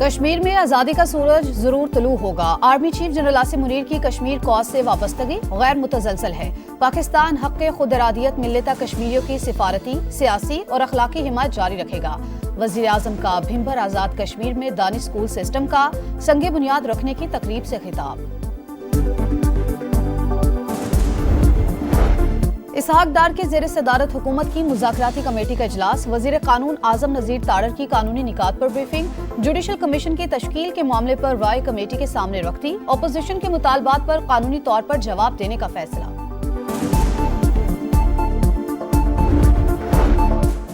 कश्मीर में आजादी का सूरज जरूर तुलू होगा। Army chief general Asim Munir की कश्मीर कॉज से वाबस्तगी गैर मुतजलसल है। पाकिस्तान हक़ खुद इरादियत मिलने तक कश्मीरियों की सिफारती, सियासी और अखलाकी हिमायत जारी रखेगा। वज़ीर आज़म का भिंबर आजाद कश्मीर में दानी स्कूल सिस्टम का संगे बुनियाद रखने की तकरीब से खिताब। इसहाक डार के ज़ेर सदारत हुकूमत की मुज़ाकराती कमेटी का इजलास। वज़ीर कानून आज़म नज़ीर तारड़ की कानूनी निकात पर ब्रीफिंग। जुडिशल कमीशन की तश्कील के मामले पर राय कमेटी के सामने रख दी। अपोजिशन के मुतालबात पर कानूनी तौर पर जवाब देने का फैसला।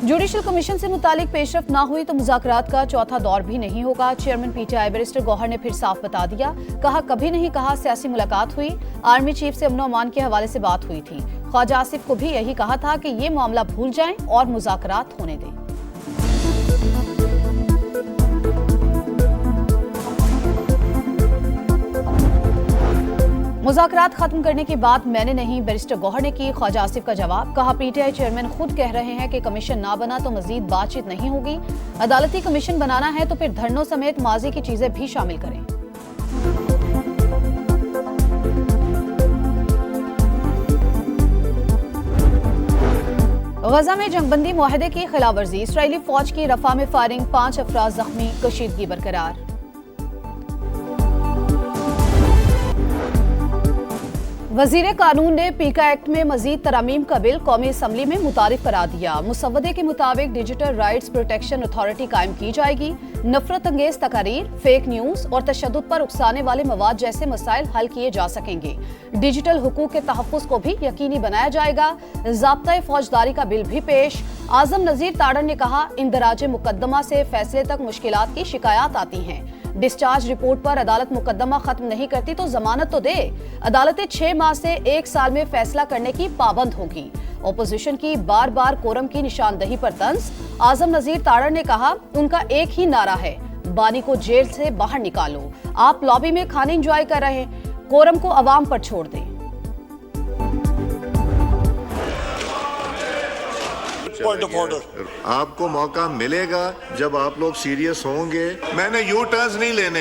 जुडिशल कमीशन से मुतालिक पेशरफ ना हुई तो मुज़ाकरात का चौथा दौर भी नहीं होगा। चेयरमैन PTI बैरिस्टर गौहर ने फिर साफ बता दिया। कहा कभी नहीं कहा सियासी मुलाकात हुई। आर्मी चीफ से अमन अमान के हवाले से बात हुई थी। ख्वाजा आसिफ को भी यही कहा था कि ये मामला भूल जाएं और मुज़ाकरात होने दें। मुज़ाकरात खत्म करने की बात मैंने नहीं, बैरिस्टर गौहर ने की ख्वाजा आसिफ का जवाब। कहा PTI चेयरमैन खुद कह रहे हैं कि कमीशन ना बना तो मजीद बातचीत नहीं होगी। अदालती कमीशन बनाना है तो फिर धरनों समेत माजी की चीजें भी शामिल करें। गजा में जंगबंदी मुआहदे की खिलाफवर्जी। इसराइली फौज की रफा में फायरिंग, 5 अफराद जख्मी, कशीदगी बरकरार। वजीर कानून ने पीका एक्ट में मजीद तरामीम का बिल कौमी असम्बली में मुतारिफ करा दिया। मुसव्वदे के मुताबिक डिजिटल राइट्स प्रोटेक्शन अथॉरिटी कायम की जाएगी। नफरत अंगेज तकारीर, फेक न्यूज और तशद्दुद पर उकसाने वाले मवाद जैसे मसाइल हल किए जा सकेंगे। डिजिटल हुकूक के तहफ़्फ़ुज़ को भी यकीनी बनाया जाएगा। ज़ाब्ता फौजदारी का बिल भी पेश। आज़म नज़ीर तारड़ ने कहा इंदराज मुकदमा से फैसले तक मुश्किलात की शिकायत आती हैं। डिस्चार्ज रिपोर्ट पर अदालत मुकदमा खत्म नहीं करती तो जमानत तो दे। अदालतें 6 माह से 1 साल में फैसला करने की पाबंद होगी। ओपोजिशन की बार बार कोरम की निशानदही पर तंज। आज़म नज़ीर तारड़ ने कहा उनका एक ही नारा है, बानी को जेल से बाहर निकालो। आप लॉबी में खाने एंजॉय कर रहे हैं, कोरम को अवाम पर छोड़ दें। Point of order. आपको मौका मिलेगा जब आप लोग सीरियस होंगे। मैंने यू टर्न्स नहीं लेने।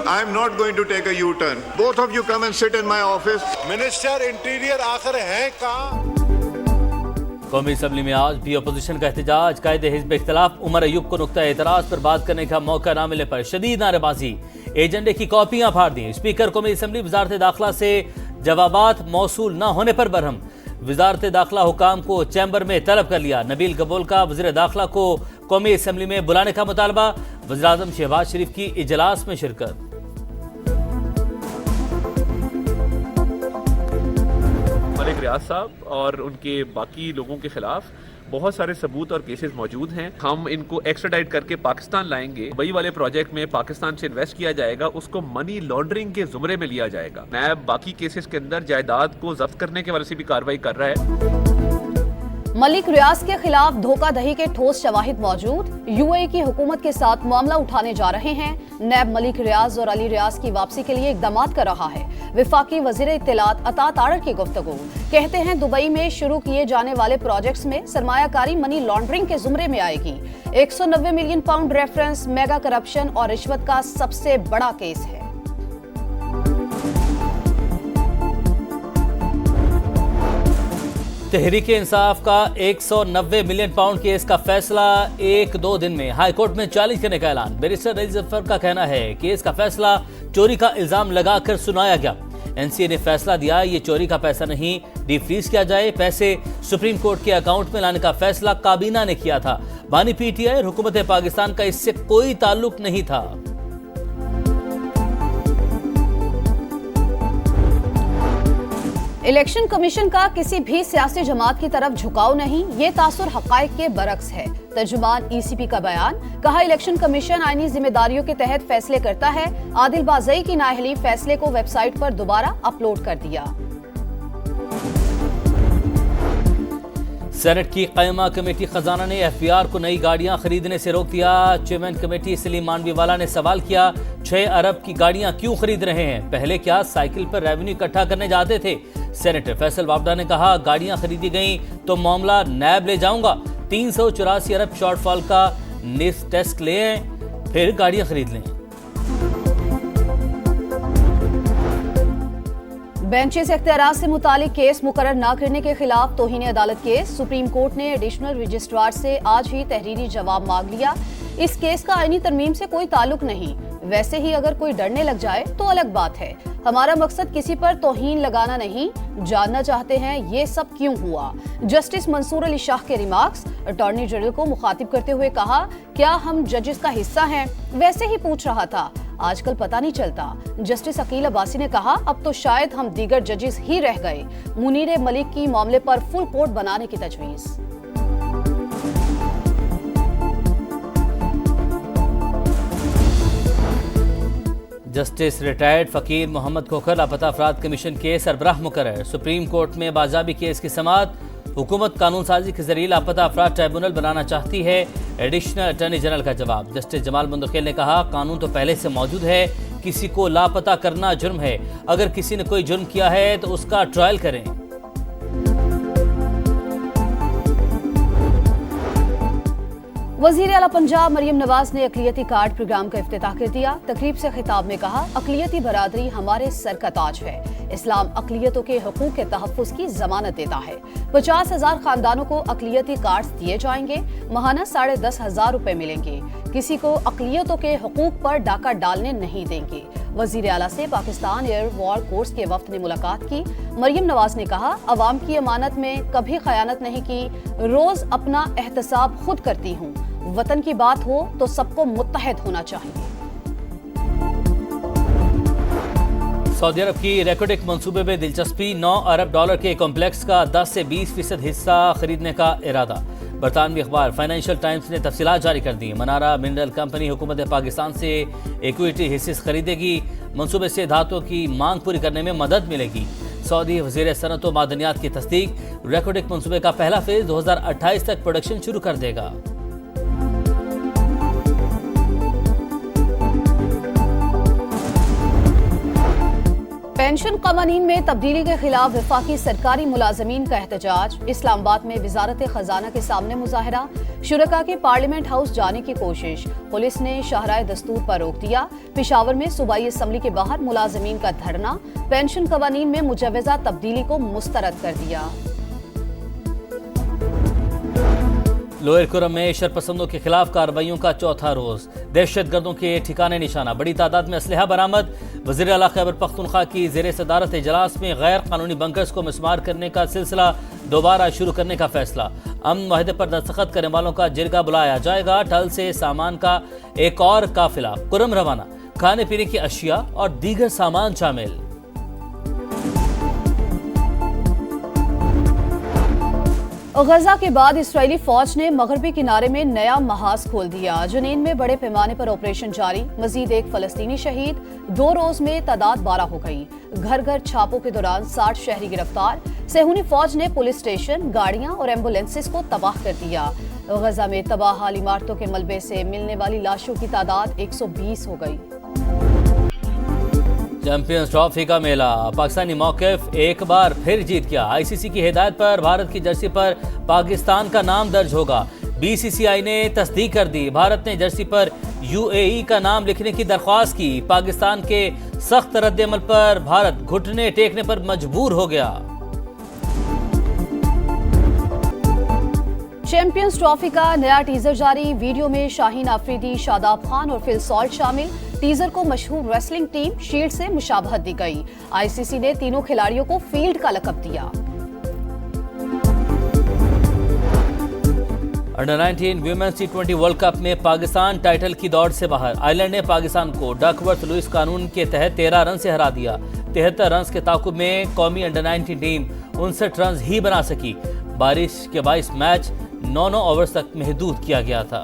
I am not going to take a U turn. Both of you come and sit in my office. Minister interior आखिर है कहाँ? कौमी असम्बली में आज भी अपोजिशन का एहतजाज। कायदे हिज़्ब इख्तिलाफ उमर अयूब को नुक्ता एतराज़ पर बात करने का मौका न मिलने पर शदीद नारेबाजी। एजेंडे की कॉपियां फाड़ दी। स्पीकर कौमी असम्बली वजारत दाखिला से जवाबात मौसूल न होने पर बरहम। वजारत दाखिला हुकाम को चैम्बर में तलब कर लिया। नबील कबूल का वज़ीर दाखिला को कौमी असम्बली में बुलाने का मुतालबा। वज़ीर आज़म शहबाज शरीफ की इजलास में शिरकत। मलिक रियाज साहब और उनके बाकी लोगों के खिलाफ बहुत सारे सबूत और केसेस मौजूद हैं। हम इनको एक्स्ट्राडाइट करके पाकिस्तान लाएंगे। दुबई वाले प्रोजेक्ट में पाकिस्तान से इन्वेस्ट किया जाएगा, उसको मनी लॉन्ड्रिंग के जुमरे में लिया जाएगा। नैब बाकी केसेस के अंदर जायदाद को जब्त करने के वाले से भी कार्रवाई कर रहा है। मलिक रियाज के खिलाफ धोखाधड़ी के ठोस शवाहिद मौजूद। UAE की हुकूमत के साथ मामला उठाने जा रहे हैं। नैब मलिक रियाज और अली रियाज की वापसी के लिए इकदाम कर रहा है। विफाकी वजीर इत्तलात अता तारड़ की गुफ्तगू। कहते हैं दुबई में शुरू किए जाने वाले प्रोजेक्ट्स में सरमायाकारी मनी लॉन्ड्रिंग के जुमरे में आएगी। 190 million pound reference mega corruption और रिश्वत का सबसे बड़ा केस है। तहरीक इंसाफ का 190 मिलियन पाउंड केस का फैसला 1-2 दिन में हाई कोर्ट में चैलेंज करने का ऐलान। बैरिस्टर अली जफर का कहना है केस का फैसला चोरी का इल्जाम लगाकर सुनाया गया। NCA ने फैसला दिया ये चोरी का पैसा नहीं, डिफ्रीज किया जाए। पैसे सुप्रीम कोर्ट के अकाउंट में लाने का फैसला काबीना ने किया था। बानी PTI और हुकूमत पाकिस्तान का इससे कोई ताल्लुक नहीं था। इलेक्शन कमीशन का किसी भी सियासी जमात की तरफ झुकाव नहीं, ये तासुर हकायक के बरक्स है। तर्जुमान ECP का बयान। कहा इलेक्शन कमीशन आईनी जिम्मेदारियों के तहत फैसले करता है। आदिल बाज़ई की नाअहली फैसले को वेबसाइट पर दोबारा अपलोड कर दिया। सेनेट की क़ायमा कमेटी खजाना ने FBR को नई गाड़ियां खरीदने से रोक दिया। चेयरमैन कमेटी सलीम मानवीवाला ने सवाल किया 6 अरब की गाड़ियां क्यों खरीद रहे हैं, पहले क्या साइकिल पर रेवेन्यू इकट्ठा करने जाते थे। सेनेटर फैसल वावडा ने कहा गाड़ियां खरीदी गई तो मामला नैब ले जाऊंगा। 384 अरब शॉर्टफॉल का टेस्ट लें फिर गाड़ियां खरीद लें। बेंचेस इख्तियारात से मुतालिक केस मुकर्रर न करने के खिलाफ तौहीन अदालत केस। सुप्रीम कोर्ट ने एडिशनल रजिस्ट्रार से आज ही तहरीरी जवाब मांग लिया। इस केस का आईनी तरमीम से कोई ताल्लुक नहीं। वैसे ही अगर कोई डरने लग जाए तो अलग बात है। हमारा मकसद किसी पर तौहीन लगाना नहीं। जानना चाहते हैं ये सब क्यों हुआ। जस्टिस मंसूर अली शाह के रिमार्क्स। अटॉर्नी जनरल को मुखातिब करते हुए कहा, क्या हम जजेस का हिस्सा हैं? वैसे ही पूछ रहा था, आजकल पता नहीं चलता। जस्टिस अकील अब्बासी ने कहा, अब तो शायद हम दीगर जजेस ही रह गए। मुनीर मलिक की मामले पर फुल कोर्ट बनाने की तजवीज़। जस्टिस रिटायर्ड फकीर मोहम्मद खोखर लापता अफराद कमीशन के सरबराह मुकर्रर। सुप्रीम कोर्ट में बाजाबी केस की समाअत। हुकूमत कानून साजी के जरिए लापता अफराद ट्राइब्यूनल बनाना चाहती है। एडिशनल अटॉर्नी जनरल का जवाब। जस्टिस जमाल मुंतकिल ने कहा, कानून तो पहले से मौजूद है। किसी को लापता करना जुर्म है। अगर किसी ने कोई जुर्म किया है तो उसका ट्रायल करें। वज़ीर आला पंजाब मरियम नवाज ने अक़लियती कार्ड प्रोग्राम का इफ्तिताह कर दिया। तकरीब से खिताब में कहा, अक़लियती बरादरी हमारे सर का ताज है। इस्लाम अक़लियतों के हुकूक के तहफ़्फ़ुज़ की ज़मानत देता है। 50,000 खानदानों को अक़लियती कार्ड्स दिए जाएंगे। माहाना 10,500 रुपए मिलेंगे। किसी को अक़लियतों के हुकूक पर डाका डालने नहीं देंगे। वज़ीर आला से पाकिस्तान एयर वॉर कोर्स के वफ्द ने मुलाकात की। मरियम नवाज ने कहा, अवाम की अमानत में कभी खयानत नहीं की। रोज अपना एहतसाब खुद करती हूँ। वतन की बात हो तो सबको मुत्तहद होना चाहिए। सऊदी अरब की रेकोडिक मंसूबे में दिलचस्पी। 9 अरब डॉलर के कॉम्प्लेक्स का 10 से 20% हिस्सा खरीदने का इरादा। बरतानवी अखबार फाइनेंशियल टाइम्स ने तफसीलात जारी कर दी। मनारा मिनरल कंपनी हुकूमत पाकिस्तान से इक्विटी हिस्से खरीदेगी। मंसूबे से धातुओं की मांग पूरी करने में मदद मिलेगी। सऊदी वज़ीर सनअत व मादनियात की तस्दीक। रेकोडिक मंसूबे का पहला फेज 2028 तक प्रोडक्शन शुरू कर देगा। पेंशन कवानीन में तब्दीली के खिलाफ वफाकी सरकारी मुलाजमीन का एहतजाज। इस्लामाबाद में वजारत खजाना के सामने मुजाहरा। शुरका के पार्लियामेंट हाउस जाने की कोशिश। पुलिस ने शाहराए दस्तूर पर रोक दिया। पेशावर में सूबाई असम्बली के बाहर मुलाजमीन का धरना। पेंशन कवानीन में मुजव्वज़ा तब्दीली को मुस्तरद कर दिया। लोअर कुरम में शरपसंदों के खिलाफ कार्रवाइयों का चौथा रोज। दहशतगर्दों के ठिकाने निशाना। बड़ी तादाद में असलहा बरामद। वज़ीर आला खैबर पख्तूनख्वा की ज़ेर सदारत इजलास में गैर कानूनी बंकर्स को मिसमार करने का सिलसिला दोबारा शुरू करने का फैसला। अमन मुआहदे पर दस्तखत करने वालों का जिरगा बुलाया जाएगा। टल से सामान का एक और काफिला कुरम रवाना। खाने पीने की अशिया और दीगर सामान शामिल। गजा के बाद इसराइली फौज ने मगरबी किनारे में नया महाज खोल दिया। जनीन में बड़े पैमाने पर ऑपरेशन जारी। मजीद एक फलस्तीनी शहीद। 2 रोज में तादाद 12 हो गई। घर घर छापों के दौरान 60 शहरी गिरफ्तार। सेहूनी फौज ने पुलिस स्टेशन, गाड़ियां और एम्बुलेंसेस को तबाह कर दिया। गजा में तबाह हाल इमारतों के मलबे से मिलने वाली लाशों की तादाद 120 हो गई। चैंपियंस ट्रॉफी का मेला। पाकिस्तानी मौक़िफ़ एक बार फिर जीत गया। आईसीसी की हिदायत पर भारत की जर्सी पर पाकिस्तान का नाम दर्ज होगा। बीसीसीआई ने तस्दीक कर दी। भारत ने जर्सी पर यूएई का नाम लिखने की दरख्वास्त की। पाकिस्तान के सख्त रद्द-ए-अमल पर भारत घुटने टेकने पर मजबूर हो गया। चैंपियंस ट्रॉफी का नया टीजर जारी। वीडियो में शाहीन आफरीदी, शादाब खान और फिल सॉल्ट शामिल। टीजर को मशहूर रेसलिंग टीम शील्ड से मुशाबहत दी गई। आईसीसी ने तीनों खिलाड़ियों को फील्ड का लक़ब दिया। Under 19 women's T20 world cup में पाकिस्तान टाइटल की दौड़ से बाहर। आयरलैंड ने पाकिस्तान को डकवर्थ लुइस कानून के तहत 13 रन से हरा दिया। 73 रन के ताकुब में कौमी अंडर 19 टीम 59 रन ही बना सकी। बारिश के 22 मैच 9 ओवर्स तक महदूद किया गया था।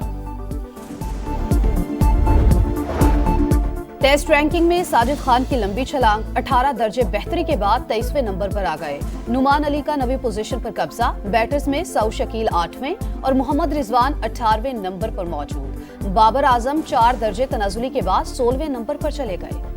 टेस्ट रैंकिंग में साजिद खान की लंबी छलांग। 18 दर्जे बेहतरी के बाद 23वें नंबर पर आ गए। नुमान अली का 9वीं पोजीशन पर कब्जा। बैटर्स में सऊ शकील 8वें और मोहम्मद रिजवान 18वें नंबर पर मौजूद। बाबर आजम 4 दर्जे तनाजुली के बाद 16वें नंबर पर चले गए।